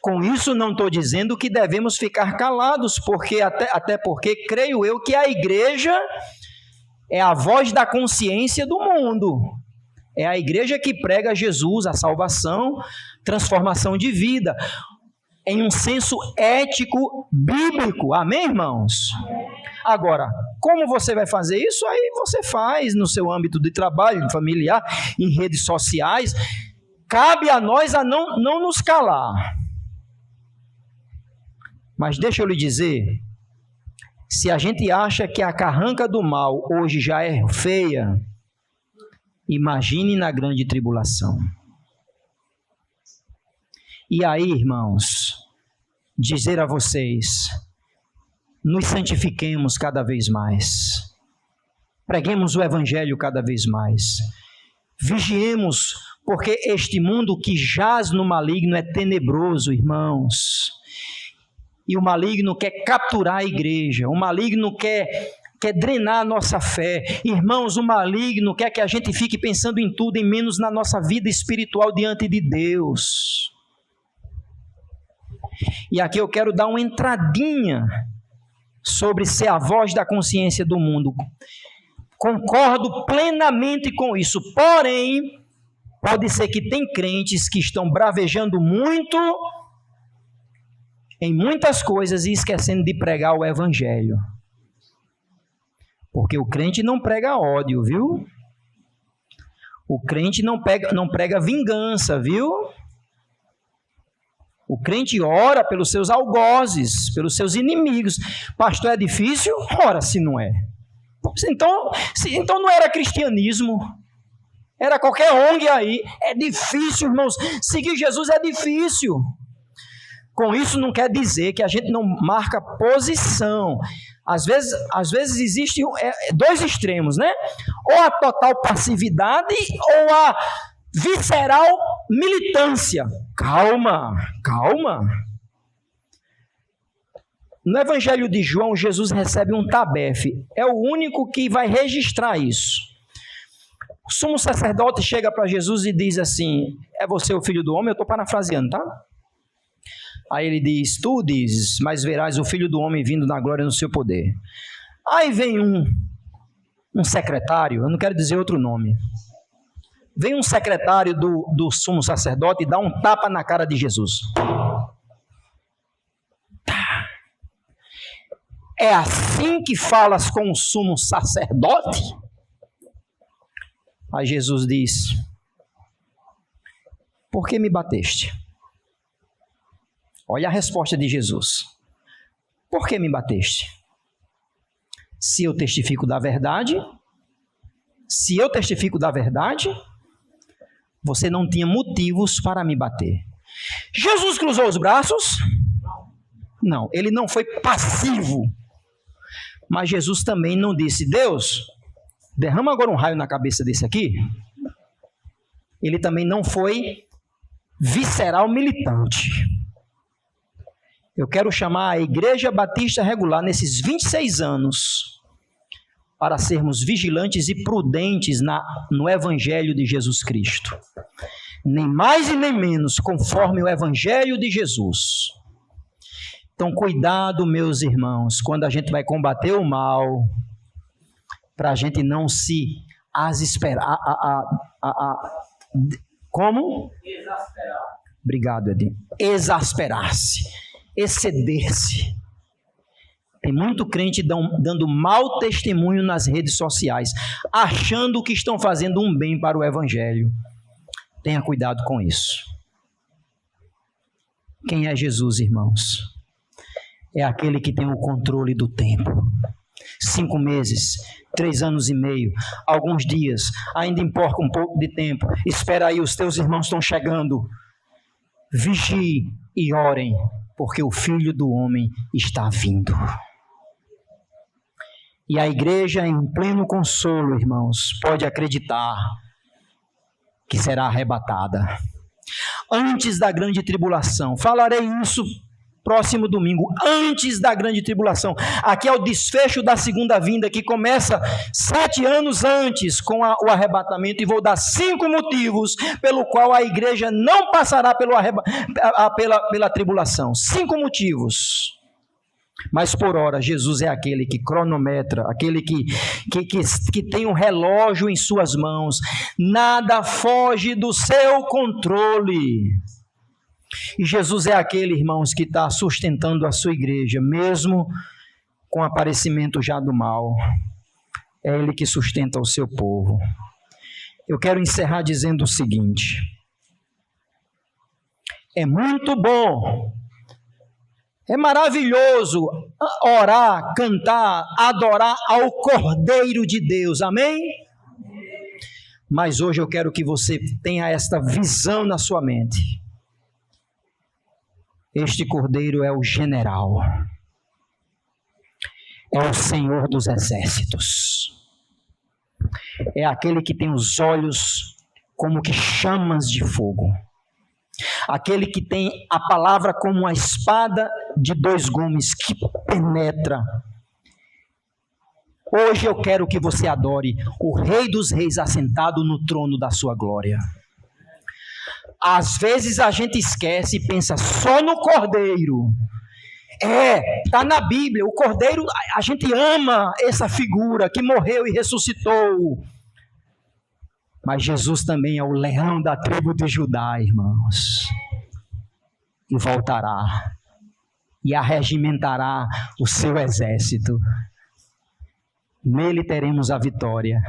Com isso não estou dizendo que devemos ficar calados, porque até porque creio eu que a igreja é a voz da consciência do mundo. É a igreja que prega Jesus, a salvação, transformação de vida, em um senso ético bíblico. Amém, irmãos? Agora, como você vai fazer isso? Aí você faz no seu âmbito de trabalho, familiar, em redes sociais. Cabe a nós a não nos calar. Mas deixa eu lhe dizer, se a gente acha que a carranca do mal hoje já é feia, imagine na grande tribulação. E aí, irmãos, dizer a vocês, nos santifiquemos cada vez mais, preguemos o evangelho cada vez mais, vigiemos, porque este mundo que jaz no maligno é tenebroso, irmãos, e o maligno quer capturar a igreja, o maligno quer drenar a nossa fé. Irmãos, o maligno quer que a gente fique pensando em tudo e menos na nossa vida espiritual diante de Deus. E aqui eu quero dar uma entradinha sobre ser a voz da consciência do mundo. Concordo plenamente com isso, porém, pode ser que tem crentes que estão bravejando muito em muitas coisas e esquecendo de pregar o evangelho. Porque o crente não prega ódio, viu? O crente não prega vingança, viu? O crente ora pelos seus algozes, pelos seus inimigos. Pastor, é difícil? Ora, se não é. Então não era cristianismo. Era qualquer ONG aí. É difícil, irmãos. Seguir Jesus é difícil. Com isso não quer dizer que a gente não marca posição. Às vezes existem dois extremos, né? Ou a total passividade ou a visceral militância. Calma. No Evangelho de João, Jesus recebe um tabefe. É o único que vai registrar isso. O sumo sacerdote chega para Jesus e diz assim, é você o filho do homem? Eu estou parafraseando, tá? Aí ele diz, tu dizes, mas verás o Filho do Homem vindo na glória no seu poder. Aí vem um secretário, eu não quero dizer outro nome, Vem um secretário do sumo sacerdote e dá um tapa na cara de Jesus. É assim que falas com o sumo sacerdote? Aí Jesus diz: por que me bateste? Olha a resposta de Jesus. Por que me bateste? Se eu testifico da verdade, você não tinha motivos para me bater. Jesus cruzou os braços? Não, ele não foi passivo. Mas Jesus também não disse: Deus, derrama agora um raio na cabeça desse aqui. Ele também não foi visceral militante. Eu quero chamar a Igreja Batista Regular nesses 26 anos para sermos vigilantes e prudentes no Evangelho de Jesus Cristo. Nem mais e nem menos, conforme o Evangelho de Jesus. Então, cuidado, meus irmãos, quando a gente vai combater o mal, para a gente não se exasperar. Como? Exasperar. Obrigado, Edinho. Exasperar-se, exceder-se. Tem muito crente dando mau testemunho nas redes sociais, achando que estão fazendo um bem para o Evangelho. Tenha cuidado com isso. Quem é Jesus, irmãos? É aquele que tem o controle do tempo. 5 meses, 3 anos e meio, alguns dias, ainda importa um pouco de tempo. Espera aí, os teus irmãos estão chegando. Vigie e orem, porque o Filho do Homem está vindo. E a igreja, em pleno consolo, irmãos, pode acreditar que será arrebatada. Antes da grande tribulação, falarei isso próximo domingo, antes da grande tribulação. Aqui é o desfecho da segunda vinda, que começa 7 anos antes com o arrebatamento, e vou dar 5 motivos pelo qual a igreja não passará pela tribulação. 5 motivos. Mas por hora, Jesus é aquele que cronometra, aquele que tem um relógio em suas mãos. Nada foge do seu controle. E Jesus é aquele, irmãos, que está sustentando a sua igreja, mesmo com o aparecimento já do mal. É Ele que sustenta o seu povo. Eu quero encerrar dizendo o seguinte: é muito bom, é maravilhoso orar, cantar, adorar ao Cordeiro de Deus, amém? Mas hoje eu quero que você tenha esta visão na sua mente. Este Cordeiro é o general, é o Senhor dos exércitos, é aquele que tem os olhos como que chamas de fogo, aquele que tem a palavra como uma espada de 2 gumes que penetra. Hoje eu quero que você adore o Rei dos Reis assentado no trono da sua glória. Às vezes a gente esquece e pensa só no Cordeiro. Está na Bíblia, o Cordeiro, a gente ama essa figura que morreu e ressuscitou. Mas Jesus também é o leão da tribo de Judá, irmãos. E voltará, e arregimentará o seu exército. Nele teremos a vitória.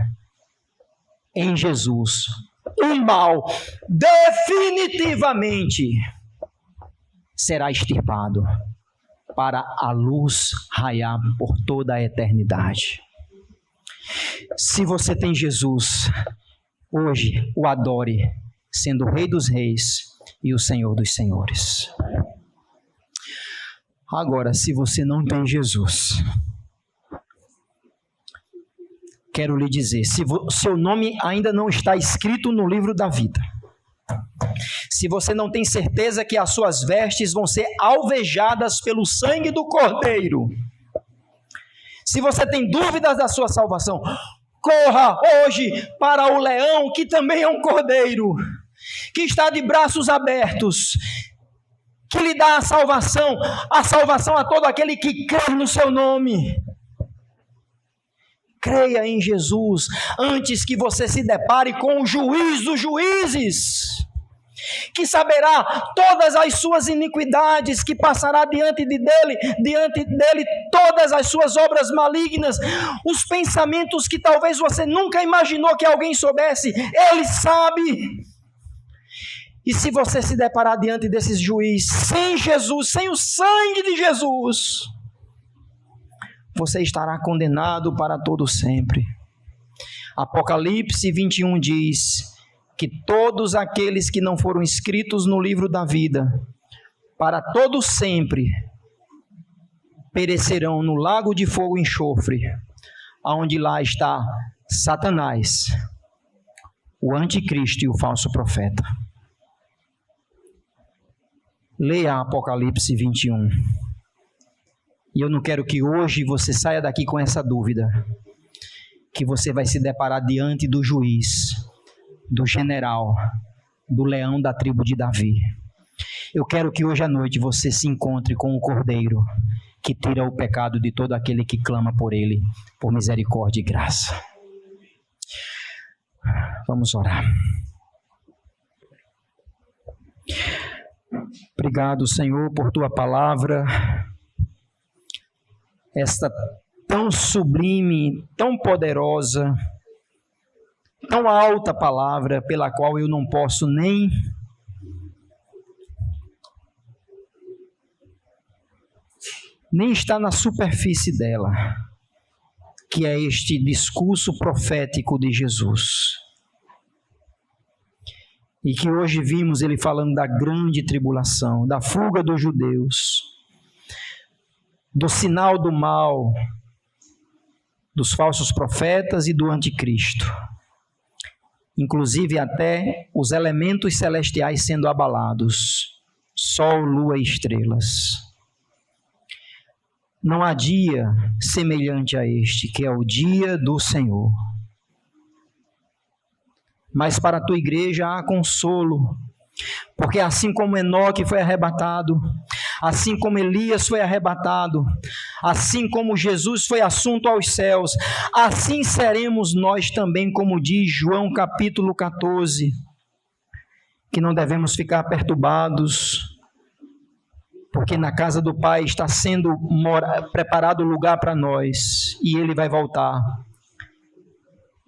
Em Jesus, o mal definitivamente será extirpado para a luz raiar por toda a eternidade. Se você tem Jesus, hoje o adore, sendo o Rei dos Reis e o Senhor dos Senhores. Agora, se você não tem Jesus, quero lhe dizer, se seu nome ainda não está escrito no livro da vida, se você não tem certeza que as suas vestes vão ser alvejadas pelo sangue do Cordeiro, se você tem dúvidas da sua salvação, corra hoje para o leão, que também é um cordeiro, que está de braços abertos, que lhe dá a salvação a todo aquele que crê no seu nome. Creia em Jesus antes que você se depare com o juiz dos juízes, que saberá todas as suas iniquidades, que passará diante dele todas as suas obras malignas, os pensamentos que talvez você nunca imaginou que alguém soubesse, ele sabe. E se você se deparar diante desses juízes, sem Jesus, sem o sangue de Jesus, você estará condenado para todo sempre. Apocalipse 21 diz que todos aqueles que não foram inscritos no livro da vida, para todo sempre, perecerão no lago de fogo e enxofre, aonde lá está Satanás, o anticristo e o falso profeta. Leia Apocalipse 21. E eu não quero que hoje você saia daqui com essa dúvida, que você vai se deparar diante do juiz, do general, do leão da tribo de Davi. Eu quero que hoje à noite você se encontre com o Cordeiro, que tira o pecado de todo aquele que clama por ele, por misericórdia e graça. Vamos orar. Obrigado, Senhor, por tua palavra, esta tão sublime, tão poderosa, tão alta palavra, pela qual eu não posso nem estar na superfície dela, que é este discurso profético de Jesus. E que hoje vimos ele falando da grande tribulação, da fuga dos judeus, do sinal do mal, dos falsos profetas e do anticristo. Inclusive até os elementos celestiais sendo abalados, sol, lua e estrelas. Não há dia semelhante a este, que é o dia do Senhor. Mas para a tua igreja há consolo, porque assim como Enoque foi arrebatado, assim como Elias foi arrebatado, assim como Jesus foi assunto aos céus, assim seremos nós também, como diz João capítulo 14, que não devemos ficar perturbados, porque na casa do Pai está sendo preparado lugar para nós, e Ele vai voltar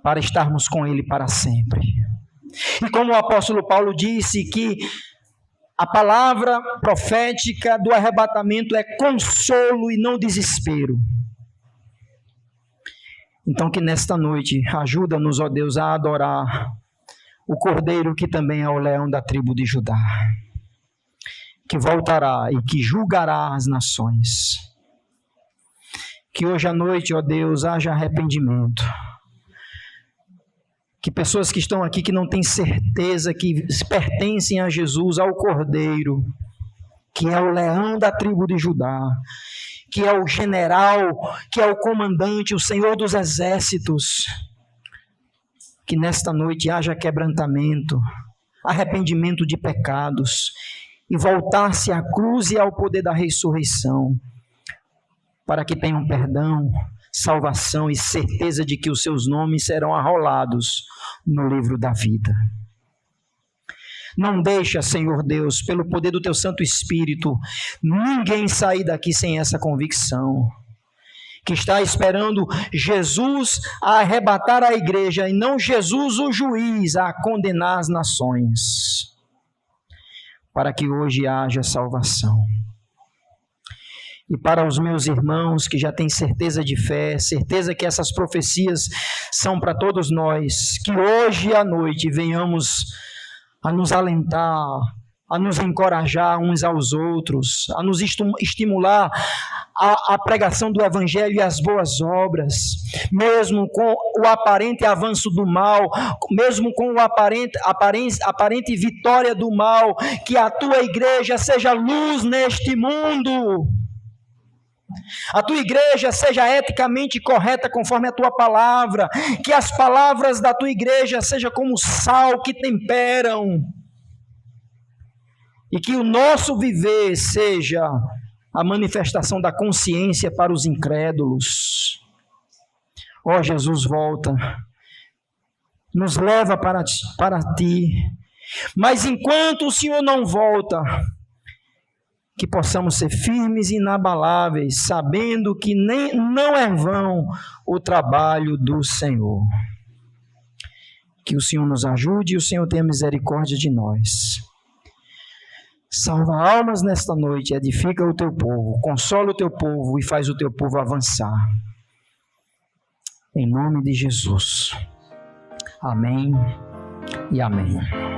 para estarmos com Ele para sempre. E como o apóstolo Paulo disse que a palavra profética do arrebatamento é consolo e não desespero. Então que nesta noite ajuda-nos, ó Deus, a adorar o Cordeiro que também é o leão da tribo de Judá, que voltará e que julgará as nações. Que hoje à noite, ó Deus, haja arrependimento. Que pessoas que estão aqui que não têm certeza que pertencem a Jesus, ao Cordeiro, que é o leão da tribo de Judá, que é o general, que é o comandante, o Senhor dos exércitos, que nesta noite haja quebrantamento, arrependimento de pecados, e voltar-se à cruz e ao poder da ressurreição, para que tenham perdão, salvação e certeza de que os seus nomes serão arrolados no livro da vida. Não deixa, Senhor Deus, pelo poder do teu Santo Espírito, ninguém sair daqui sem essa convicção, que está esperando Jesus a arrebatar a igreja e não Jesus o juiz a condenar as nações, para que hoje haja salvação. E para os meus irmãos que já têm certeza de fé, certeza que essas profecias são para todos nós, que hoje à noite venhamos a nos alentar, a nos encorajar uns aos outros, a nos estimular a pregação do Evangelho e as boas obras, mesmo com o aparente avanço do mal, mesmo com a aparente vitória do mal, que a tua igreja seja luz neste mundo. A tua igreja seja eticamente correta conforme a tua palavra, que as palavras da tua igreja sejam como sal que temperam, e que o nosso viver seja a manifestação da consciência para os incrédulos. Ó Jesus, volta, nos leva para ti. Mas enquanto o Senhor não volta, que possamos ser firmes e inabaláveis, sabendo que não é vão o trabalho do Senhor. Que o Senhor nos ajude e o Senhor tenha misericórdia de nós. Salva almas nesta noite, edifica o teu povo, consola o teu povo e faz o teu povo avançar. Em nome de Jesus. Amém e amém.